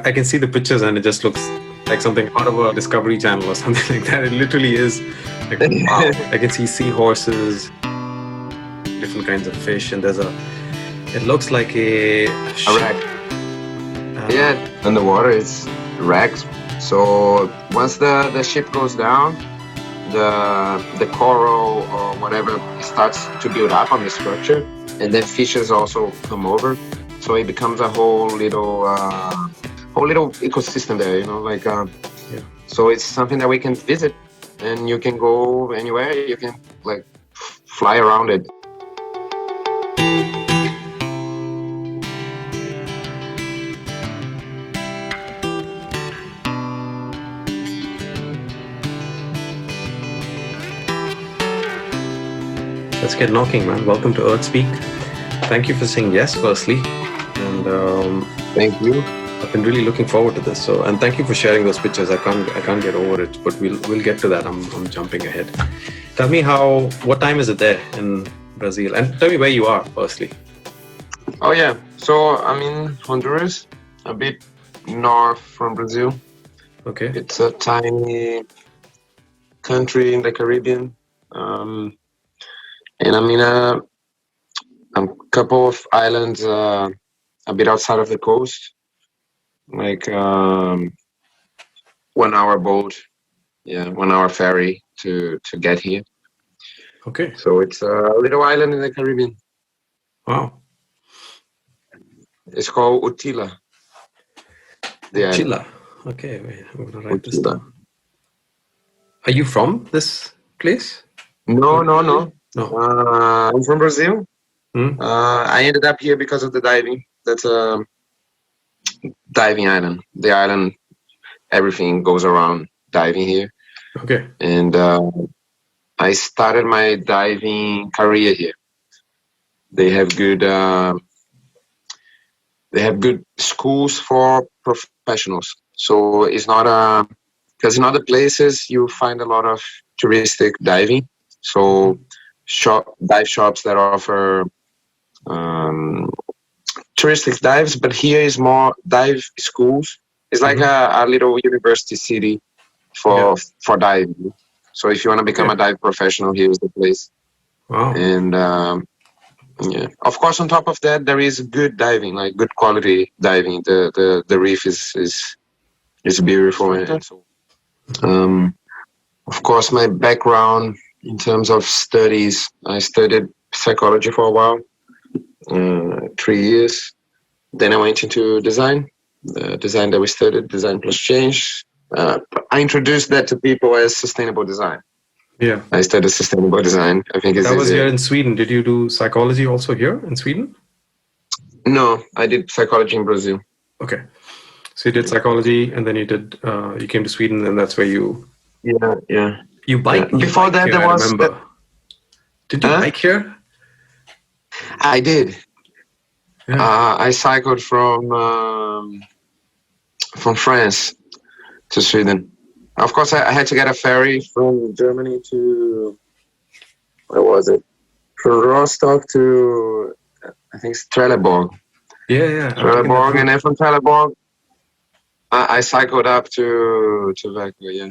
I can see the pictures and it just looks like something out of a Discovery Channel or something like that. It literally is like, wow. I can see seahorses, different kinds of fish, and it looks like a wreck. Yeah, and the water is wrecks. So once the ship goes down, the coral or whatever starts to build up on the structure, and then fishes also come over. So it becomes a whole little ecosystem there, So it's something that we can visit, and you can go anywhere. You can fly around it. Let's get knocking, man. Welcome to Earth Speak. Thank you for saying yes, firstly, and thank you. I've been really looking forward to this. So, and thank you for sharing those pictures. I can't get over it, but we'll get to that. I'm jumping ahead. Tell me what time is it there in Brazil, and tell me where you are, firstly. Oh yeah, so I'm in Honduras, a bit north from Brazil. Okay. It's a tiny country in the Caribbean. And I'm in a couple of islands a bit outside of the coast, 1 hour boat, 1 hour ferry to get here. Okay. So it's a little island in the Caribbean. Wow. It's called Utila. Utila. Okay, wait, I'm gonna write this down. Are you from this place? No. No. I'm from Brazil. I ended up here because of the diving. That's a diving island. The island, everything goes around diving here. Okay. And I started my diving career here. They have good schools for professionals. So it's not because in other places you find a lot of touristic diving. So dive shops that offer touristic dives, but here is more dive schools. It's like a little university city for diving. So if you want to become a dive professional, here's the place. Wow. And of course, on top of that, there is good diving, like good quality diving. The reef is beautiful. And so, of course, my background in terms of studies, I studied psychology for a while, 3 years. Then I went into design, the design that we studied, design+change. I introduced that to people as sustainable design. Yeah. I studied sustainable design. I think that was here in Sweden. Did you do psychology also here in Sweden? No, I did psychology in Brazil. Okay. So you did psychology, and then you came to Sweden, and that's where you... Yeah. You bike? Before that, there was... Did you bike here? I did. Yeah. I cycled from France to Sweden. Of course, I had to get a ferry from Germany to... Where was it? From Rostock to... I think it's Trelleborg. Yeah. Trelleborg, and then from Trelleborg, I cycled up to Vecchio, yeah.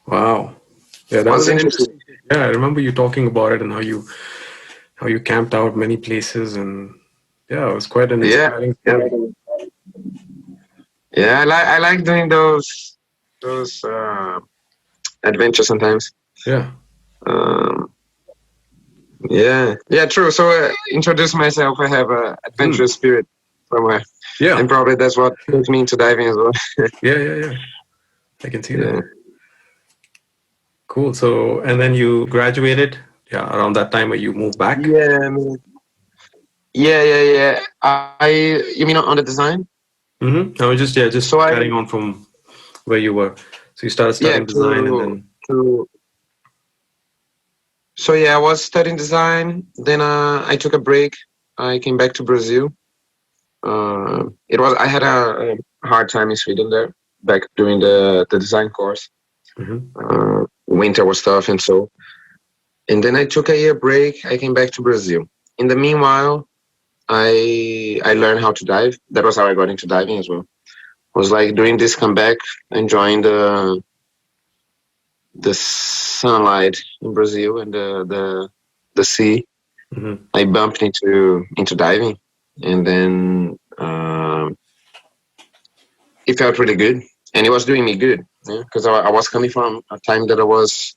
Wow. Yeah, that was interesting. Yeah, I remember you talking about it and how you camped out many places, and it was quite an inspiring story. Yeah, I like doing those adventures sometimes. Yeah. Yeah, true. So introduce myself. I have an adventurous spirit somewhere. Yeah. And probably that's what took me into diving as well. Yeah. I can see that. Cool. So, and then you graduated, around that time, where you moved back? Yeah. You mean on the design? Mm-hmm. I was just carrying on from where you were. So you started studying design, and then... So I was studying design. Then I took a break. I came back to Brazil. I had a hard time in Sweden there, back during the design course. Mm-hmm. Winter was tough, and then I took a year break. I came back to Brazil. In the meanwhile, I learned how to dive. That was how I got into diving as well. was like doing this comeback, enjoying the sunlight in Brazil and the sea. Mm-hmm. I bumped into diving, and then it felt really good, and it was doing me good, because I was coming from a time that I was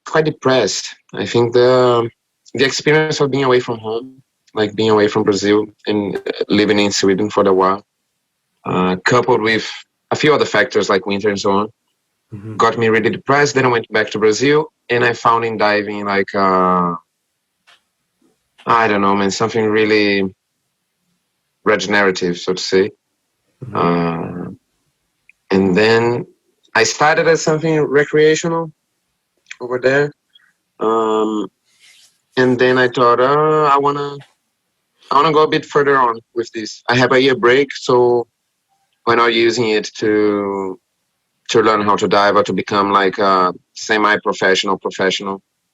quite depressed. I think the experience of being away from home, like being away from Brazil and living in Sweden for a while, coupled with a few other factors like winter and so on, Mm-hmm. got me really depressed. Then I went back to Brazil, and I found in diving like I don't know, man, something really regenerative, so to say. Mm-hmm. And then I started as something recreational over there. And then I thought, I wanna go a bit further on with this. I have a year break, so why not using it to learn how to dive or to become like a professional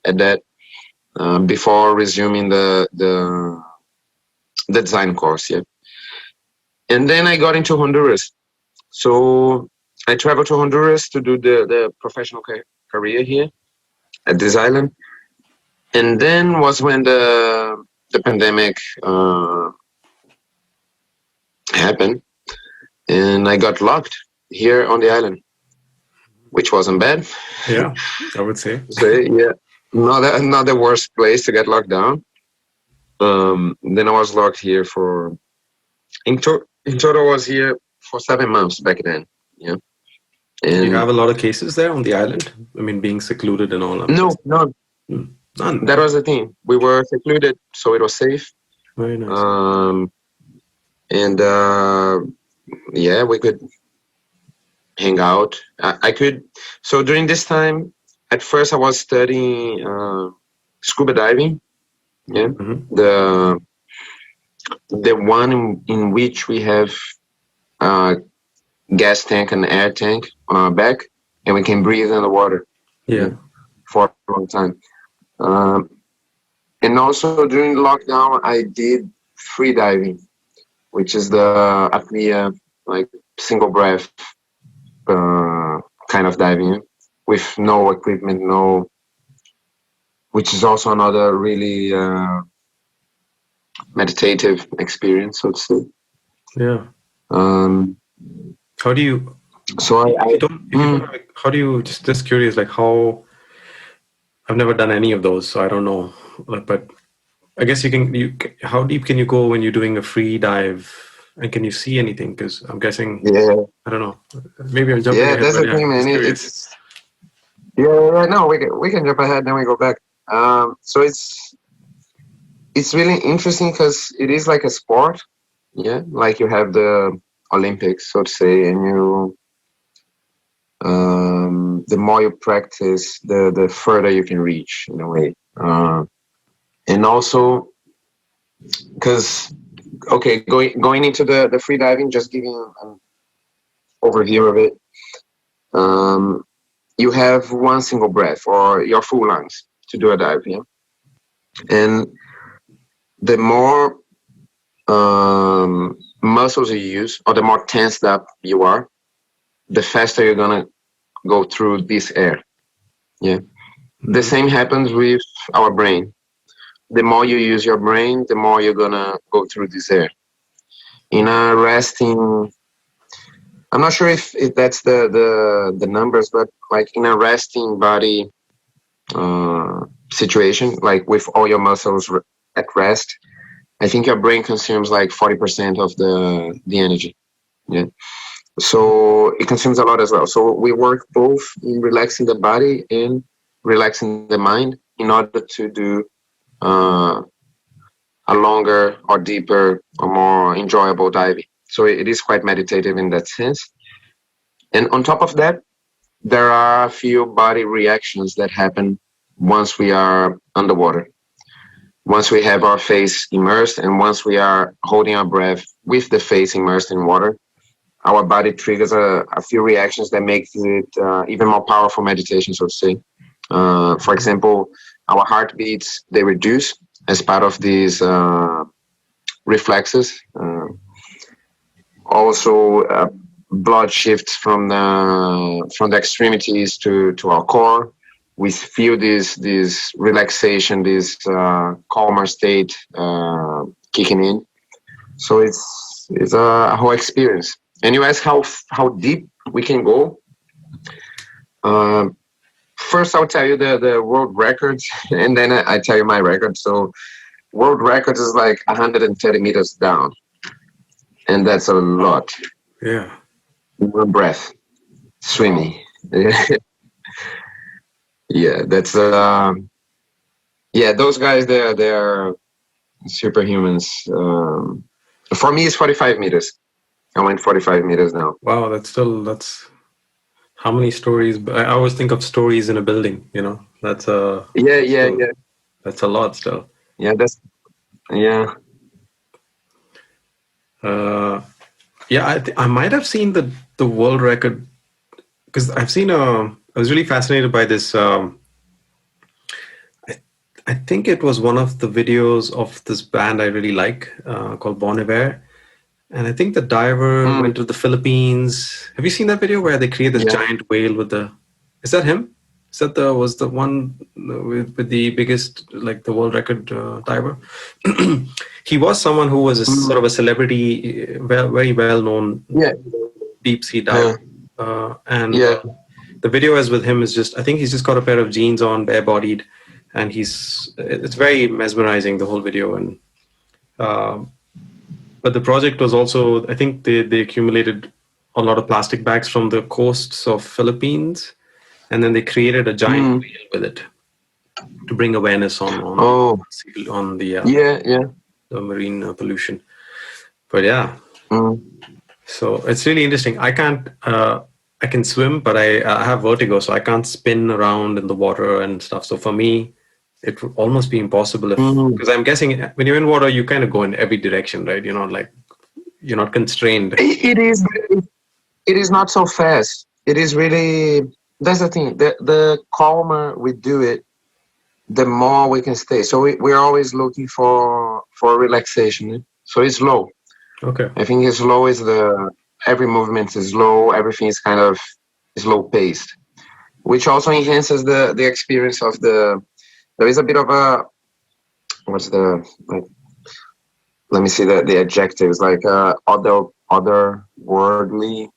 at that, before resuming the design course. Yeah. And then I got into Honduras. So I traveled to Honduras to do the professional career here at this island. And then was when the pandemic happened, and I got locked here on the island, which wasn't bad. Yeah, I would say. So yeah, not the worst place to get locked down. Then I was locked here for in total I was here for 7 months back then. Yeah, Did you have and a lot of cases there on the island? I mean, being secluded and all. no, none. None. That was the thing. We were secluded, so it was safe. Very nice. And yeah, we could hang out. I could. So during this time, at first I was studying scuba diving. Yeah, Mm-hmm. the one in which we have gas tank and air tank on our back, and we can breathe in the water. Yeah. For a long time. And also during lockdown, I did free diving, which is the apnea, like single breath kind of diving with no equipment, which is also another really meditative experience, so to say. Yeah. Um, How do you? so If you don't have, how do you? Just curious, like how. I've never done any of those, so I don't know. But I guess you can. How deep can you go when you're doing a free dive, and can you see anything? Because I'm guessing. yeah, I don't know. Maybe I'm jumping ahead, that's but the thing, man. just curious. It's no, we can jump ahead, then we go back. So it's really interesting because it is like a sport. Yeah, like you have the Olympics, so to say, and you the more you practice, the further you can reach in a way. And also because going into the free diving, just giving an overview of it. You have one single breath or your full lungs to do a dive, yeah. And the more muscles you use, or the more tensed up you are, the faster you're gonna go through this air. Yeah. The same happens with our brain. The more you use your brain, the more you're gonna go through this air. In a resting, I'm not sure if that's the numbers, but like in a resting body situation, like with all your muscles at rest, I think your brain consumes like 40% of the energy. Yeah. So it consumes a lot as well. So we work both in relaxing the body and relaxing the mind in order to do a longer or deeper or more enjoyable diving. So it is quite meditative in that sense. And on top of that, there are a few body reactions that happen once we are underwater. Once we have our face immersed and once we are holding our breath with the face immersed in water, our body triggers a few reactions that makes it even more powerful meditation, so to say. For example, our heartbeats, they reduce as part of these reflexes. Also, blood shifts from the extremities to our core. We feel this relaxation, this calmer state kicking in. So it's a whole experience. And you ask how deep we can go. First, I'll tell you the world records, and then I tell you my record. So, world record is like 130 meters down, and that's a lot. Yeah. One breath, swimming. Yeah, that's yeah. Those guys, they're superhumans. For me, it's 45 meters. I went 45 meters now. Wow, that's how many stories? I always think of stories in a building. You know, that's Yeah. that's a lot still. Yeah, yeah. Yeah, I might have seen the world record because I've seen I was really fascinated by this. I think it was one of the videos of this band I really like called Bon Iver. And I think the diver went to the Philippines. Have you seen that video where they create this giant whale with the? Is that him? Is that was the one with the biggest, like the world record diver? He was someone who was a, sort of a celebrity, very well known deep sea diver. The video is with him is just, I think he's just got a pair of jeans on, bare bodied, and it's very mesmerizing, the whole video. And but the project was also, I think they accumulated a lot of plastic bags from the coasts of Philippines, and then they created a giant wheel with it to bring awareness on the marine pollution. But yeah, so it's really interesting. I can't. I can swim, but I have vertigo, so I can't spin around in the water and stuff. So for me, it would almost be impossible because I'm guessing when you're in water, you kind of go in every direction, right? You're not constrained. It is not so fast. It is really, that's the thing. The calmer we do it, the more we can stay. So we're always looking for relaxation. So it's slow. Okay. I think it's slow is every movement is slow. Everything is kind of slow paced, which also enhances the experience of there is a bit of a, let me see the adjectives, like otherworldly,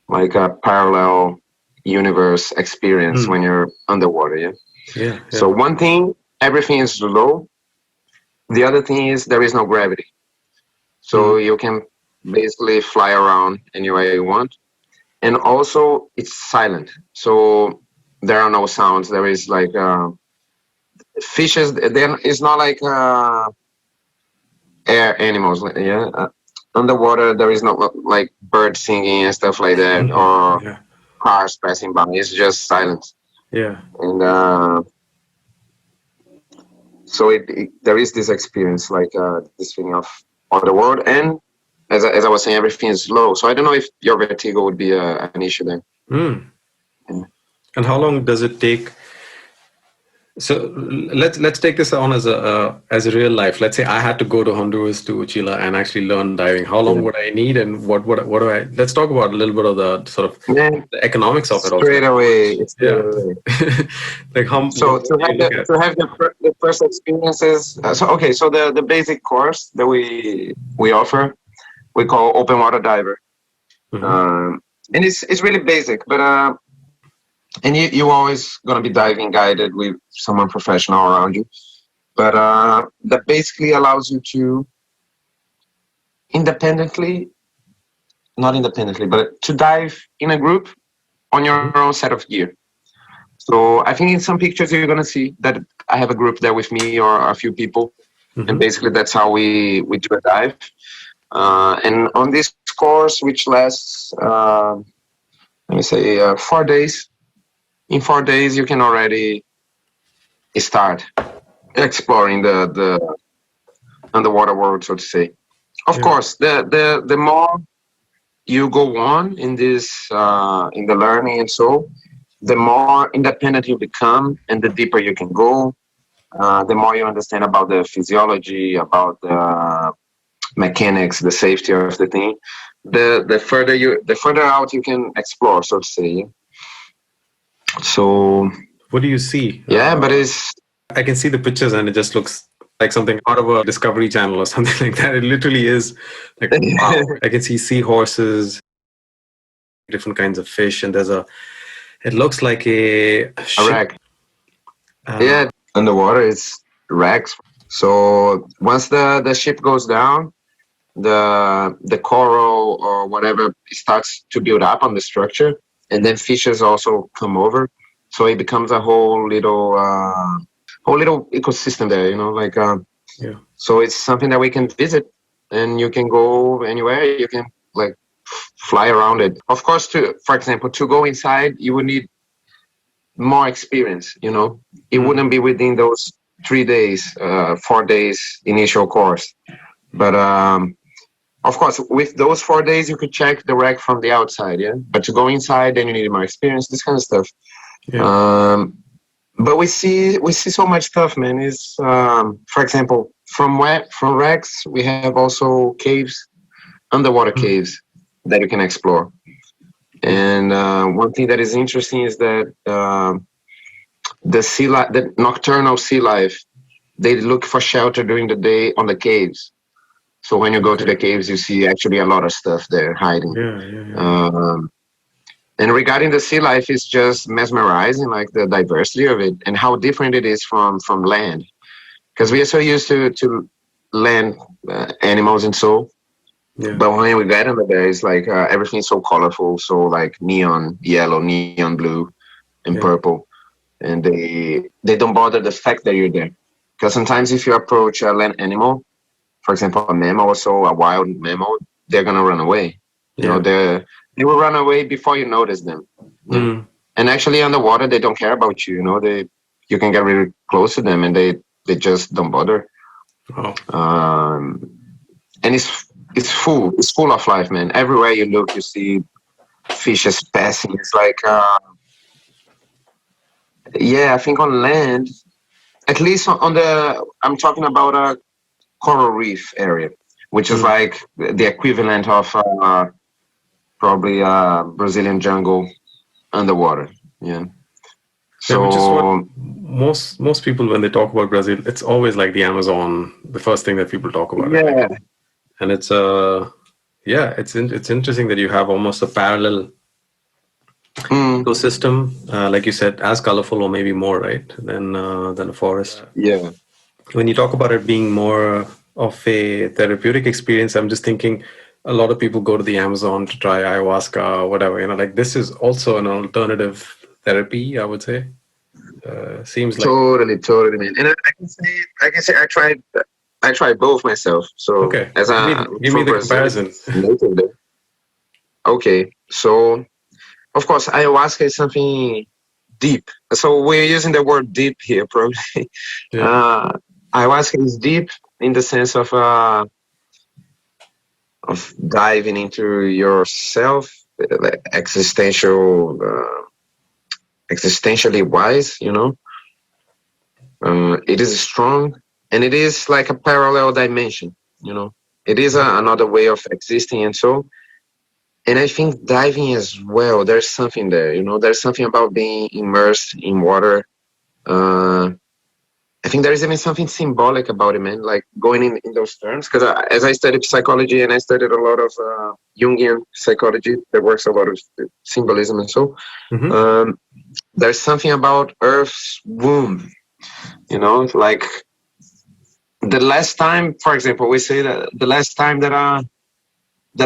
like a parallel universe experience when you're underwater. Yeah. So one thing, everything is slow. The other thing is there is no gravity. So you can basically fly around anywhere you want. And also it's silent. So there are no sounds. There is like fishes. Then it's not like air animals. Underwater there is no like birds singing and stuff like that, or cars passing by. It's just silence. Yeah. And so there is this experience, like this feeling of the world. And as I was saying, everything is slow. So I don't know if your vertigo would be an issue then. And how long does it take? So let's take this on as a real life. Let's say I had to go to Honduras, to Chile, and actually learn diving. How long would I need, and what do I? Let's talk about a little bit of the sort of the economics of it. Straight away. Like how? So to have the first experiences. So the basic course that we offer, we call open water diver, and it's really basic, but and you're always going to be diving guided with someone professional around you. But that basically allows you to not independently, but to dive in a group on your own set of gear. So I think in some pictures you're going to see that I have a group there with me or a few people. And basically that's how we do a dive. And on this course, which lasts, let me say, 4 days, in 4 days, you can already start exploring the underwater world, so to say. Of course, the more you go on in this in the learning, and so the more independent you become, and the deeper you can go, the more you understand about the physiology, about mechanics, the safety of the thing, the further out you can explore, so to say. So What do you see? yeah, but it's I can see the pictures and it just looks like something out of a Discovery Channel or something like that. It literally is like, wow. I can see seahorses, different kinds of fish, and it looks like a a ship. wreck. Yeah, underwater it's wrecks. So once the ship goes down, the coral or whatever starts to build up on the structure, and then fishes also come over. So it becomes a whole little ecosystem there. Like Yeah. so it's something that we can visit, and you can go anywhere. You can like fly around it. Of course, for example, to go inside, you would need more experience. It wouldn't be within those 3 days, 4 days initial course. But of course, with those 4 days, you could check the wreck from the outside. Yeah, but to go inside, then you need more experience. This kind of stuff. Yeah. But we see so much stuff, man. Is for example, from wrecks, we have also caves, underwater caves that you can explore. And one thing that is interesting is that the nocturnal sea life, they look for shelter during the day on the caves. So when you go to the caves, you see actually a lot of stuff there hiding. Yeah. And regarding the sea life, it's just mesmerizing, like the diversity of it and how different it is from land. Because we are so used to land animals and so. Yeah. But when we get under there, it's like everything's so colorful, so like neon yellow, neon blue, and purple. And they don't bother the fact that you're there. Because sometimes if you approach a land animal, for example, a mammal or so, a wild mammal, they're gonna run away. They will run away before you notice them. Yeah. And actually, underwater, they don't care about you. You can get really close to them, and they just don't bother. Oh. And it's full of life, man. Everywhere you look, you see fishes passing. It's like, I think on land, at least I'm talking about a coral reef area, which is like the equivalent of probably Brazilian jungle underwater. Yeah. So which is what most people, when they talk about Brazil, it's always like the Amazon, the first thing that people talk about. Yeah. And it's it's interesting that you have almost a parallel ecosystem, like you said, as colorful or maybe more, right, than a forest. Yeah. When you talk about it being more of a therapeutic experience, I'm just thinking a lot of people go to the Amazon to try ayahuasca or whatever. Like this is also an alternative therapy, I would say. Seems like totally, man. And I can say I tried both myself. So as give me the comparison. Okay, so of course ayahuasca is something deep. So we're using the word deep here, probably. Ayahuasca is deep in the sense of diving into yourself, existentially wise. It is strong, and it is like a parallel dimension. It is another way of existing, and so. And I think diving as well, there's something there. There's something about being immersed in water. I think there is even something symbolic about it, man, like going in those terms. Because as I studied psychology and I studied a lot of Jungian psychology that works a lot of symbolism and so, there's something about Earth's womb, like the last time, for example, we say that the last time that I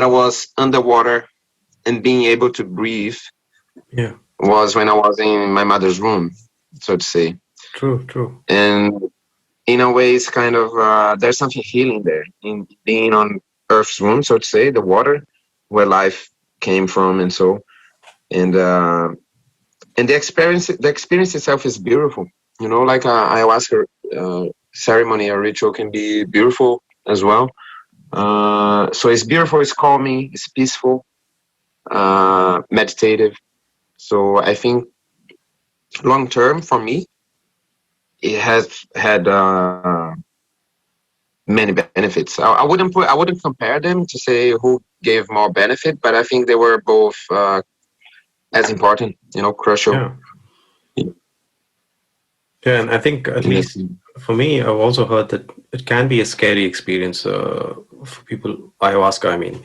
was underwater and being able to breathe was when I was in my mother's womb, so to say. True. And in a way, it's kind of there's something healing there in being on Earth's womb, so to say, the water where life came from, and so, and the experience itself is beautiful. Like ayahuasca ceremony or ritual can be beautiful as well. So it's beautiful, it's calming, it's peaceful, meditative. So I think long term for me, it has had many benefits. I wouldn't compare them to say who gave more benefit, but I think they were both as important, crucial. Yeah. Yeah, and I think at least for me, I've also heard that it can be a scary experience for people. Ayahuasca, I mean,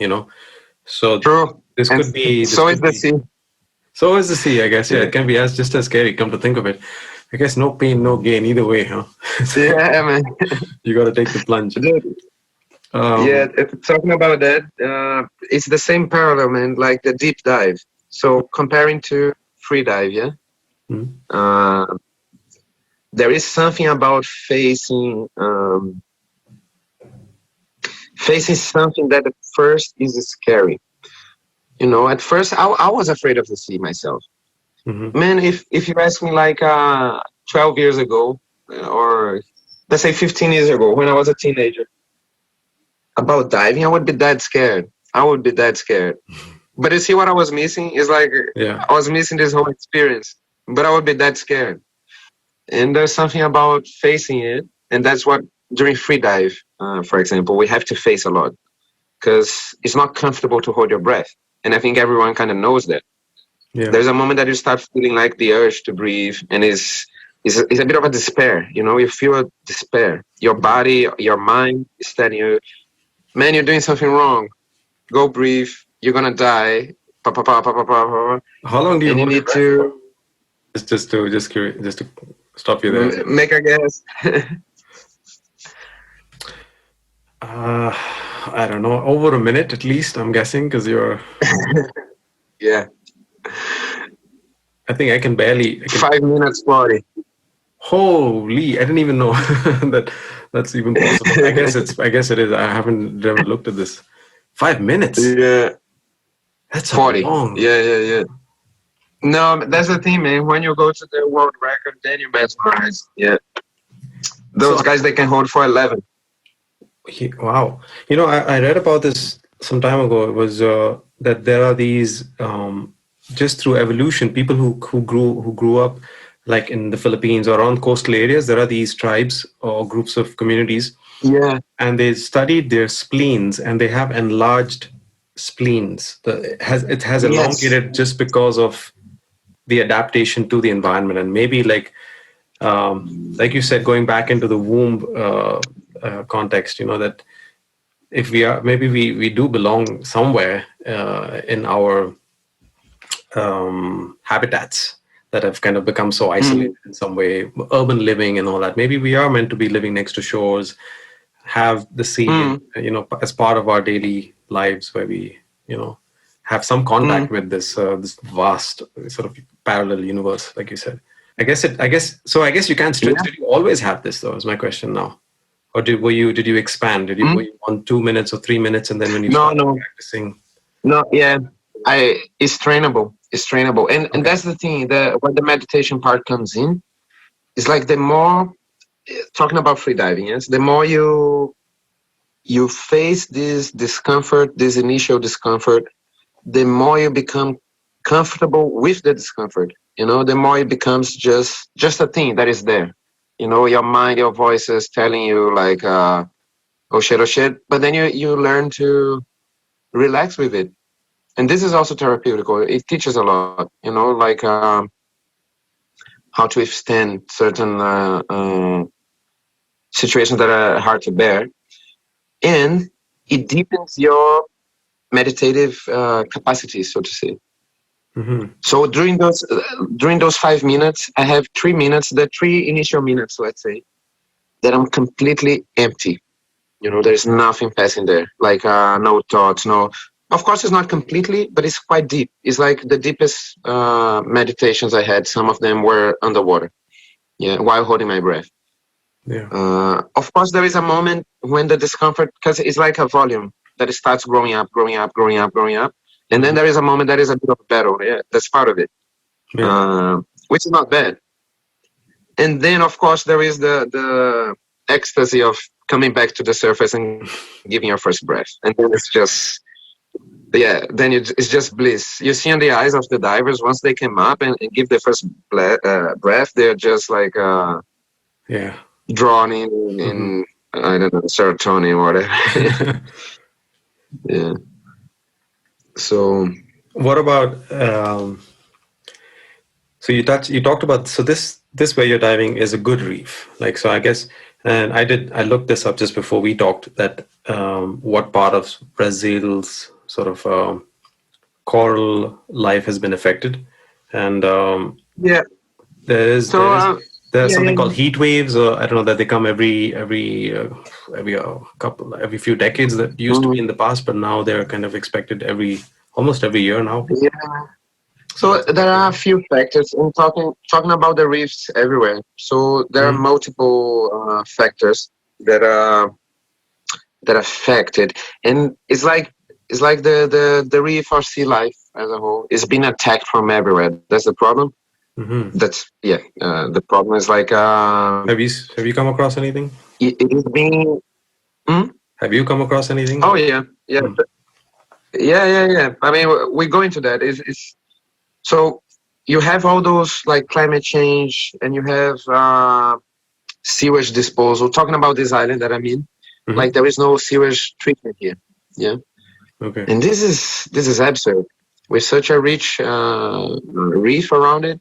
So True. this And could be. so is the sea. So is the sea, I guess. Yeah, it can be just as scary. Come to think of it, I guess no pain, no gain either way, huh? So Yeah, man. you got to take the plunge. Yeah, talking about that, it's the same parallel, man. Like the deep dive. So comparing to free dive, yeah. Mm-hmm. There is something about facing something that at first is scary. At first I was afraid of the sea myself. Mm-hmm. Man, if you ask me like 12 years ago, or let's say 15 years ago, when I was a teenager, about diving, I would be that scared. But you see what I was missing is like, Yeah. I was missing this whole experience, but I would be that scared. And there's something about facing it, and that's what during free dive, for example, we have to face a lot, because it's not comfortable to hold your breath, and I think everyone kind of knows that. Yeah. There's a moment that you start feeling like the urge to breathe, and it's a bit of a despair. You feel a despair. Your body, your mind is telling you, man, you're doing something wrong. Go breathe. You're gonna die. Pa, pa, pa, pa, pa, pa, pa. How long do you And you hold need your to just to stop you there? make a guess. I don't know, over a minute at least, I'm guessing, because you're. Yeah. I think I can barely. 5 minutes 40. Holy! I didn't even know that's even possible. I guess it is. I haven't never looked at this. 5 minutes. Yeah. That's 40. long. Yeah. No, that's the thing, man. When you go to the world record, then you mesmerize. Yeah. Those guys, they can hold for 11. Wow. I read about this some time ago. It was that there are these just through evolution, people who grew up like in the Philippines or around coastal areas. There are these tribes or groups of communities. Yeah. And they studied their spleens, and they have enlarged spleens. It has elongated just because of the adaptation to the environment, and maybe like you said, going back into the womb context, that if we do belong somewhere in our habitats that have kind of become so isolated in some way, urban living and all that. Maybe we are meant to be living next to shores, have the sea, as part of our daily lives, where we, have some contact with this vast sort of parallel universe, like you said. I guess you can't stretch. Did you always have this, though? Is my question now, or did you expand? Were you on 2 minutes or 3 minutes, and then when you started practicing? No, yeah, it's trainable. It's trainable, and that's the thing. When the meditation part comes in, it's like the more talking about free diving. Yes, the more you face this discomfort, this initial discomfort, the more you become comfortable with the discomfort. The more it becomes just a thing that is there. Your mind, your voices telling you like, oh shit. But then you learn to relax with it. And this is also therapeutic. It teaches a lot, like how to withstand certain situations that are hard to bear. And it deepens your meditative capacity, so to say. Mm-hmm. So during those 5 minutes, I have 3 minutes, the 3 initial minutes, let's say, that I'm completely empty. There's nothing passing there, like no thoughts, no. Of course, it's not completely, but it's quite deep. It's like the deepest meditations I had. Some of them were underwater, while holding my breath. Yeah. Of course, there is a moment when the discomfort, because it's like a volume that it starts growing up. And then there is a moment that is a bit of a battle. Yeah, that's part of it, which is not bad. And then, of course, there is the ecstasy of coming back to the surface and giving your first breath. And then it's just, it's just bliss. You see in the eyes of the divers, once they come up and give their first breath, they're just like drawn in I don't know, serotonin or whatever. Yeah. So What about so you talked about, so this where you're diving is a good reef, like, so I guess, and I looked this up just before we talked, that what part of Brazil's sort of coral life has been affected, and yeah. there is So there's yeah, something yeah. called heat waves, or I don't know, that they come every few decades, that used to be in the past, but now they're kind of expected almost every year now. Yeah. So So that's there are a affecting. few factors in talking about the reefs everywhere. So there are Mhm. multiple factors that affect it, and it's like the reef or sea life as a whole is being attacked from everywhere. That's the problem. Mhm. That's yeah. The problem is like Have you come across anything? it is being. Hmm? Have you come across anything? Oh Like, yeah, yeah, mm, yeah. I mean, we go into that. It's so you have all those like climate change, and you have sewage disposal. Talking about this island that I'm in, like mhm. there is no sewage treatment here. Yeah, Okay. and this is absurd. With such a rich reef around it,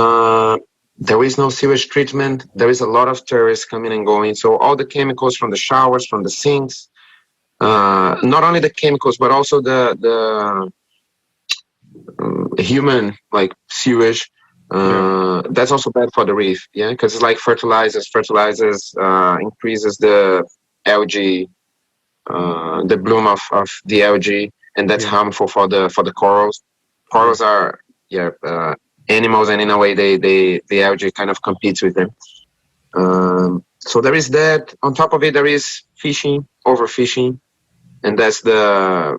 uh, there is no sewage treatment. There is a lot of tourists coming and going. So all the chemicals from the showers, from the sinks, not only the chemicals but also the human like sewage. Yeah. That's also bad for the reef, yeah, because it's like fertilizers increases the algae, the bloom of the algae, and that's Yeah. harmful for the corals. Yeah. Corals are yeah animals, and in a way the algae kind of competes with them. So there is that. On top of it, there is fishing, overfishing, and that's the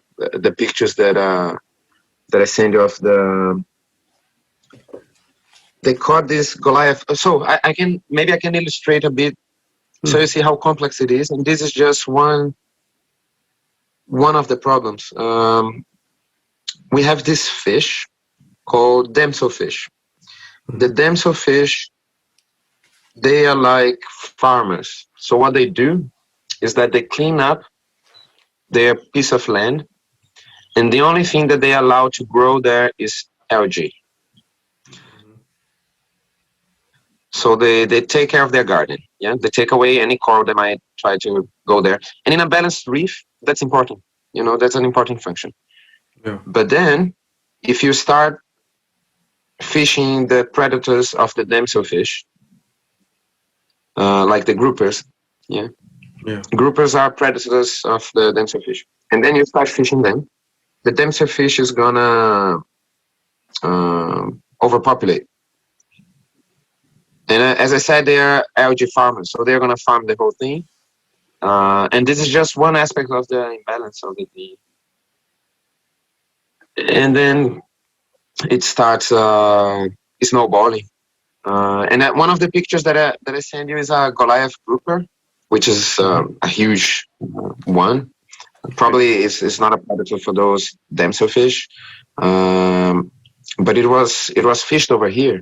pictures that I send you of they caught this Goliath. So I can maybe I can illustrate a bit so you Hmm. see how complex it is. And this is just one of the problems. We have this fish called damselfish. The Mhm. damselfish, they are like farmers. So what they do is that they clean up their piece of land, and the only thing that they allow to grow there is algae. So they take care of their garden. Yeah, they take away any coral that might try to go there. And in a balanced reef, that's important. That's an important function. Yeah. But then, if you start fishing the predators of the damselfish, like the groupers, yeah, Yeah. groupers are predators of the damselfish, and then you start fishing them, the damselfish is gonna overpopulate. And as I said, they are algae farmers, so they're gonna farm the whole thing. And this is just one aspect of the imbalance of it. And then it starts snowballing. And one of the pictures that I send you is a Goliath grouper, which is Mhm. a huge one. Right. Probably it's not a predator for those damselfish, but it was fished over here.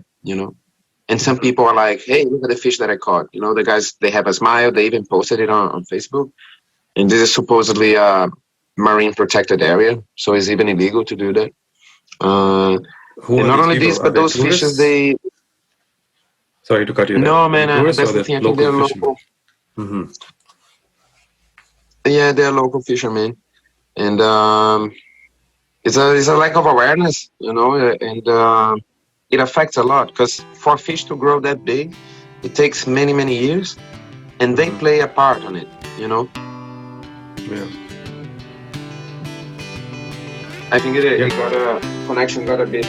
And some Mhm. people are like, "Hey, look at the fish that I caught." The guys, they have a smile. They even posted it on Facebook. And this is supposedly a marine protected area, so it's even illegal to do that. Uh, Who and are not these only people? this, Are but they those fishes, tourists? they Sorry to cut you there. no Are they man. tourists or That's are the they thing. I think local they're fishermen? local. Hmm. Yeah, they're local fishermen, and it's a lack of awareness, and it affects a lot because for fish to grow that big, it takes many many years, and they Hmm. play a part on it. Yeah. I think Yeah. it got a connection got a bit